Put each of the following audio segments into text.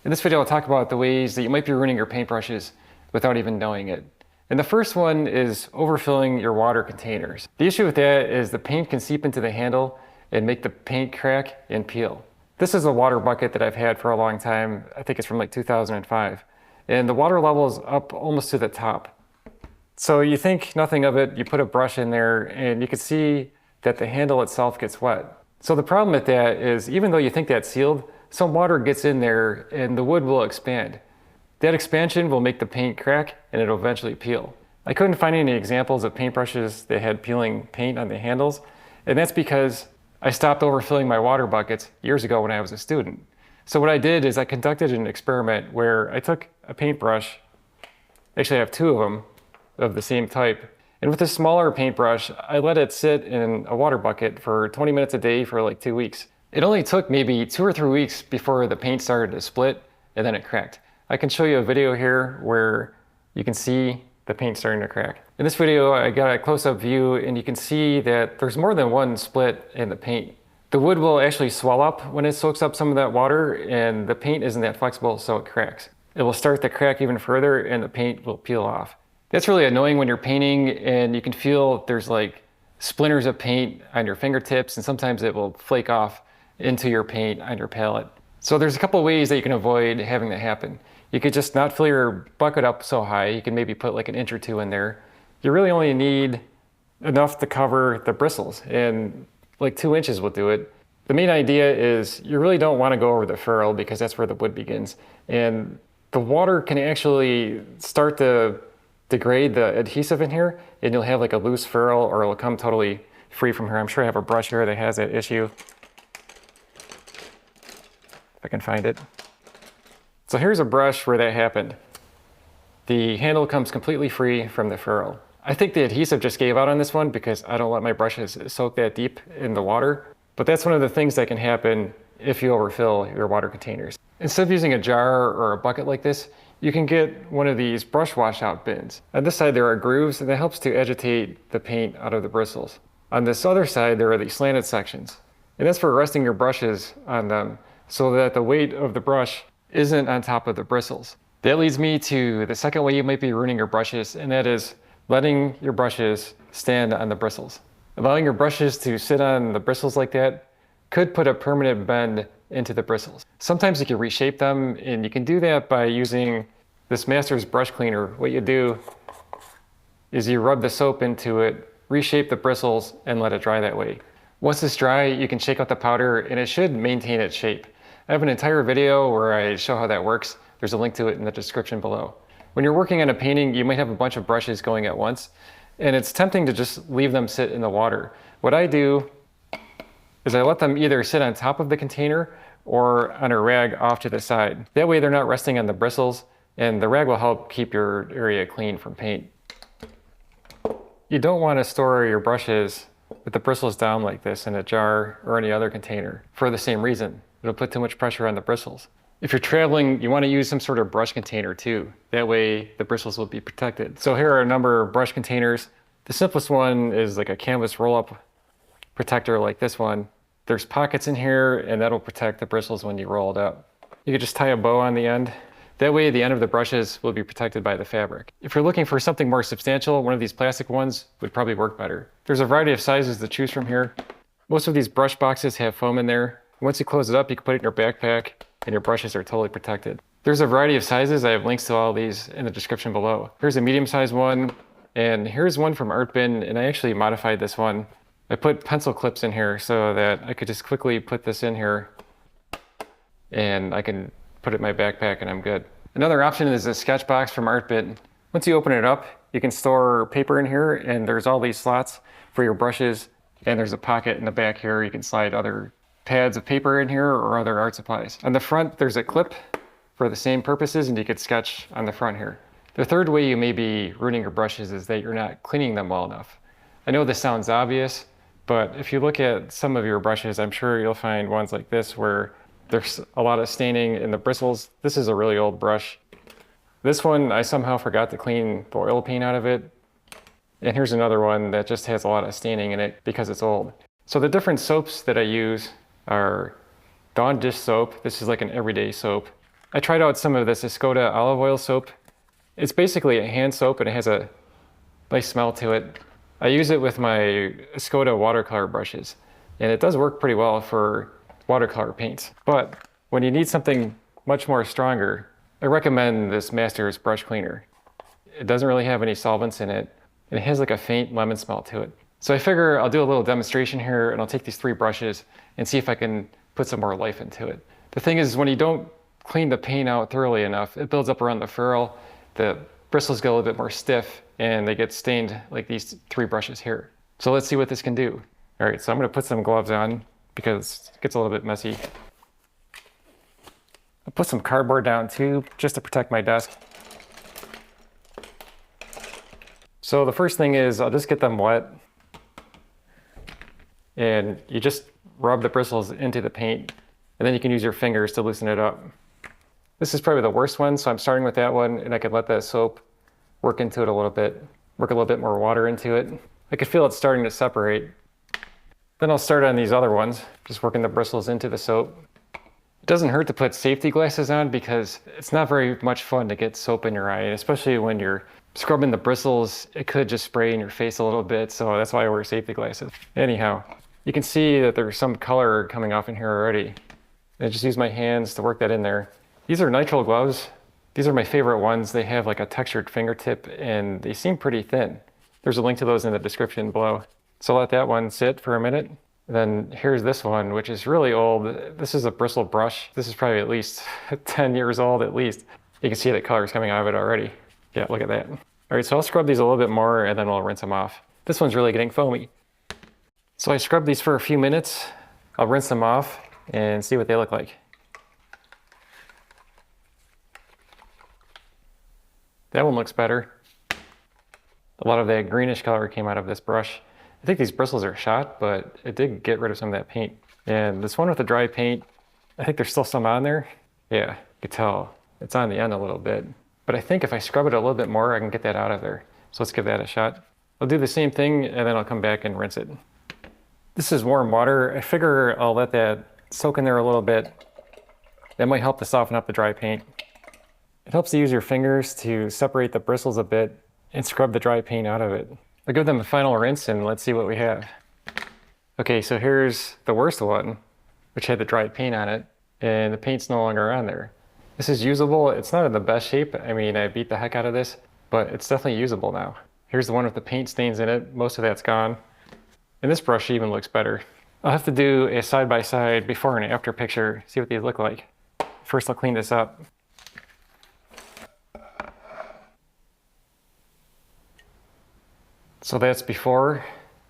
In this video, I'll talk about the ways that you might be ruining your paintbrushes without even knowing it. And the first one is overfilling your water containers. The issue with that is the paint can seep into the handle and make the paint crack and peel. This is a water bucket that I've had for a long time. I think it's from like 2005. And the water level is up almost to the top. So you think nothing of it, you put a brush in there and you can see that the handle itself gets wet. So the problem with that is even though you think that's sealed, some water gets in there and the wood will expand. That expansion will make the paint crack and it'll eventually peel. I couldn't find any examples of paintbrushes that had peeling paint on the handles, and that's because I stopped overfilling my water buckets years ago when I was a student. So what I did is I conducted an experiment where I took a paintbrush, actually I have two of them of the same type, and with a smaller paintbrush, I let it sit in a water bucket for 20 minutes a day for like 2 weeks. It only took maybe 2 or 3 weeks before the paint started to split and then it cracked. I can show you a video here where you can see the paint starting to crack. In this video, I got a close-up view and you can see that there's more than one split in the paint. The wood will actually swell up when it soaks up some of that water and the paint isn't that flexible, so it cracks. It will start to crack even further and the paint will peel off. That's really annoying when you're painting and you can feel there's like splinters of paint on your fingertips and sometimes it will flake off into your paint on your palette. So there's a couple of ways that you can avoid having that happen. You could just not fill your bucket up so high. You can maybe put like an inch or two in there. You really only need enough to cover the bristles and like 2 inches will do it. The main idea is you really don't want to go over the ferrule because that's where the wood begins. And the water can actually start to degrade the adhesive in here and you'll have like a loose ferrule or it'll come totally free from here. I'm sure I have a brush here that has that issue. If I can find it. So here's a brush where that happened. The handle comes completely free from the ferrule. I think the adhesive just gave out on this one because I don't let my brushes soak that deep in the water. But that's one of the things that can happen if you overfill your water containers. Instead of using a jar or a bucket like this, you can get one of these brush washout bins. On this side there are grooves and that helps to agitate the paint out of the bristles. On this other side there are these slanted sections. And that's for resting your brushes on them so that the weight of the brush isn't on top of the bristles. That leads me to the second way you might be ruining your brushes, and that is letting your brushes stand on the bristles. Allowing your brushes to sit on the bristles like that could put a permanent bend into the bristles. Sometimes you can reshape them, and you can do that by using this Master's brush cleaner. What you do is you rub the soap into it, reshape the bristles, and let it dry that way. Once it's dry, you can shake out the powder, and it should maintain its shape. I have an entire video where I show how that works. There's a link to it in the description below. When you're working on a painting, you might have a bunch of brushes going at once, and it's tempting to just leave them sit in the water. What I do is I let them either sit on top of the container or on a rag off to the side. That way they're not resting on the bristles, and the rag will help keep your area clean from paint. You don't want to store your brushes with the bristles down like this in a jar or any other container for the same reason. It'll put too much pressure on the bristles. If you're traveling, you want to use some sort of brush container too. That way the bristles will be protected. So here are a number of brush containers. The simplest one is like a canvas roll-up protector like this one. There's pockets in here and that'll protect the bristles when you roll it up. You could just tie a bow on the end. That way the end of the brushes will be protected by the fabric. If you're looking for something more substantial, one of these plastic ones would probably work better. There's a variety of sizes to choose from here. Most of these brush boxes have foam in there. Once you close it up, you can put it in your backpack and your brushes are totally protected. There's a variety of sizes. I have links to all these in the description below. Here's a medium-sized one, and here's one from Art Bin, and I actually modified this one. I put pencil clips in here so that I could just quickly put this in here and I can put it in my backpack and I'm good. Another option is a sketch box from Art Bin. Once you open it up, you can store paper in here, and there's all these slots for your brushes, and there's a pocket in the back here. You can slide other pads of paper in here or other art supplies. On the front, there's a clip for the same purposes, and you could sketch on the front here. The third way you may be ruining your brushes is that you're not cleaning them well enough. I know this sounds obvious, but if you look at some of your brushes, I'm sure you'll find ones like this where there's a lot of staining in the bristles. This is a really old brush. This one, I somehow forgot to clean the oil paint out of it. And here's another one that just has a lot of staining in it because it's old. So the different soaps that I use are Dawn dish soap. This is like an everyday soap. I tried out some of this Escoda olive oil soap. It's basically a hand soap and it has a nice smell to it. I use it with my Escoda watercolor brushes, and it does work pretty well for watercolor paints. But when you need something much more stronger, I recommend this Masters brush cleaner. It doesn't really have any solvents in it, and it has like a faint lemon smell to it. So I figure I'll do a little demonstration here, and I'll take these 3 brushes and see if I can put some more life into it. The thing is, when you don't clean the paint out thoroughly enough, it builds up around the ferrule, the bristles get a little bit more stiff, and they get stained like these 3 brushes here. So let's see what this can do. All right, so I'm gonna put some gloves on because it gets a little bit messy. I'll put some cardboard down too, just to protect my desk. So the first thing is I'll just get them wet, and you just rub the bristles into the paint, and then you can use your fingers to loosen it up. This is probably the worst one, so I'm starting with that one, and I could let that soap work into it a little bit, work a little bit more water into it. I could feel it starting to separate. Then I'll start on these other ones, just working the bristles into the soap. It doesn't hurt to put safety glasses on because it's not very much fun to get soap in your eye, and especially when you're scrubbing the bristles, it could just spray in your face a little bit, so that's why I wear safety glasses. Anyhow, you can see that there's some color coming off in here already. I just use my hands to work that in there. These are nitrile gloves. These are my favorite ones. They have like a textured fingertip and they seem pretty thin. There's a link to those in the description below. So let that one sit for a minute. Then here's this one, which is really old. This is a bristle brush. This is probably at least 10 years old at least. You can see the color's coming out of it already. Yeah, look at that. All right, so I'll scrub these a little bit more and then we'll rinse them off. This one's really getting foamy. So I scrubbed these for a few minutes. I'll rinse them off and see what they look like. That one looks better. A lot of that greenish color came out of this brush. I think these bristles are shot, but it did get rid of some of that paint. And this one with the dry paint, I think there's still some on there. Yeah, you can tell it's on the end a little bit. But I think if I scrub it a little bit more, I can get that out of there. So let's give that a shot. I'll do the same thing and then I'll come back and rinse it. This is warm water. I figure I'll let that soak in there a little bit. That might help to soften up the dry paint. It helps to use your fingers to separate the bristles a bit and scrub the dry paint out of it. I'll give them a final rinse and let's see what we have. Okay, so here's the worst one, which had the dried paint on it, and the paint's no longer on there. This is usable. It's not in the best shape. I mean, I beat the heck out of this, but it's definitely usable now. Here's the one with the paint stains in it. Most of that's gone. And this brush even looks better. I'll have to do a side-by-side before and after picture, see what these look like. First, I'll clean this up. So that's before,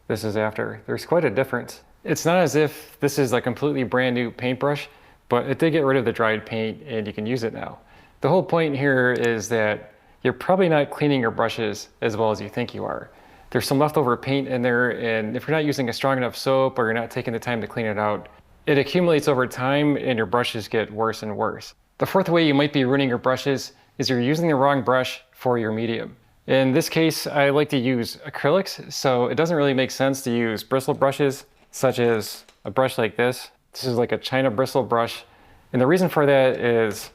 this is after. There's quite a difference. It's not as if this is a completely brand new paintbrush, but it did get rid of the dried paint and you can use it now. The whole point here is that you're probably not cleaning your brushes as well as you think you are. There's some leftover paint in there, and if you're not using a strong enough soap or you're not taking the time to clean it out, it accumulates over time and your brushes get worse and worse. The fourth way you might be ruining your brushes is you're using the wrong brush for your medium. In this case, I like to use acrylics, so it doesn't really make sense to use bristle brushes, such as a brush like this. This is like a China bristle brush. And the reason for that is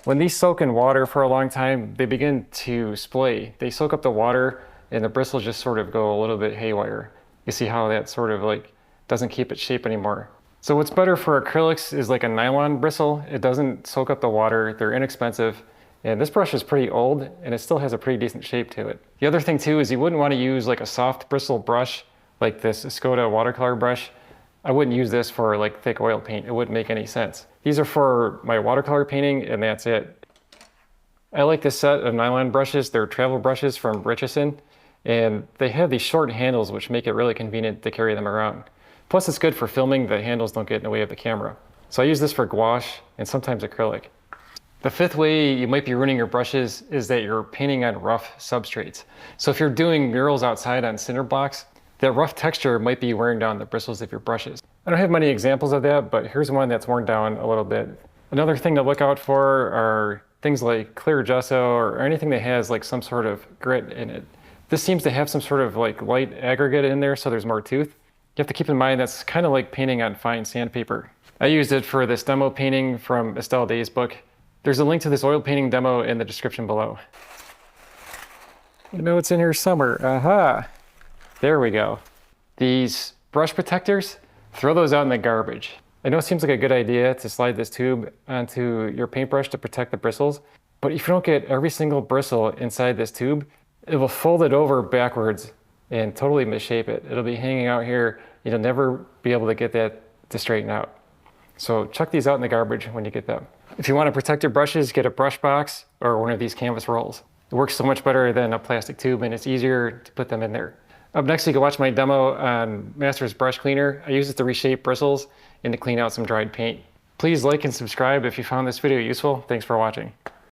when these soak in water for a long time, they begin to splay. They soak up the water and the bristles just sort of go a little bit haywire. You see how that sort of doesn't keep its shape anymore. So what's better for acrylics is like a nylon bristle. It doesn't soak up the water, they're inexpensive. And this brush is pretty old and it still has a pretty decent shape to it. The other thing too is you wouldn't want to use like a soft bristle brush like this Escoda watercolor brush. I wouldn't use this for thick oil paint. It wouldn't make any sense. These are for my watercolor painting and that's it. I like this set of nylon brushes. They're travel brushes from Richardson. And they have these short handles which make it really convenient to carry them around. Plus it's good for filming. The handles don't get in the way of the camera. So I use this for gouache and sometimes acrylic. The fifth way you might be ruining your brushes is that you're painting on rough substrates. So if you're doing murals outside on cinder blocks, that rough texture might be wearing down the bristles of your brushes. I don't have many examples of that, but here's one that's worn down a little bit. Another thing to look out for are things like clear gesso or anything that has some sort of grit in it. This seems to have some sort of light aggregate in there, so there's more tooth. You have to keep in mind that's kind of like painting on fine sandpaper. I used it for this demo painting from Estelle Day's book. There's a link to this oil painting demo in the description below. I know it's in here somewhere. Aha! There we go. These brush protectors, throw those out in the garbage. I know it seems like a good idea to slide this tube onto your paintbrush to protect the bristles, but if you don't get every single bristle inside this tube, it will fold it over backwards and totally misshape it. It'll be hanging out here. You'll never be able to get that to straighten out. So chuck these out in the garbage when you get them. If you want to protect your brushes, get a brush box or one of these canvas rolls. It works so much better than a plastic tube and it's easier to put them in there. Up next, you can watch my demo on Master's Brush Cleaner. I use it to reshape bristles and to clean out some dried paint. Please like and subscribe if you found this video useful. Thanks for watching.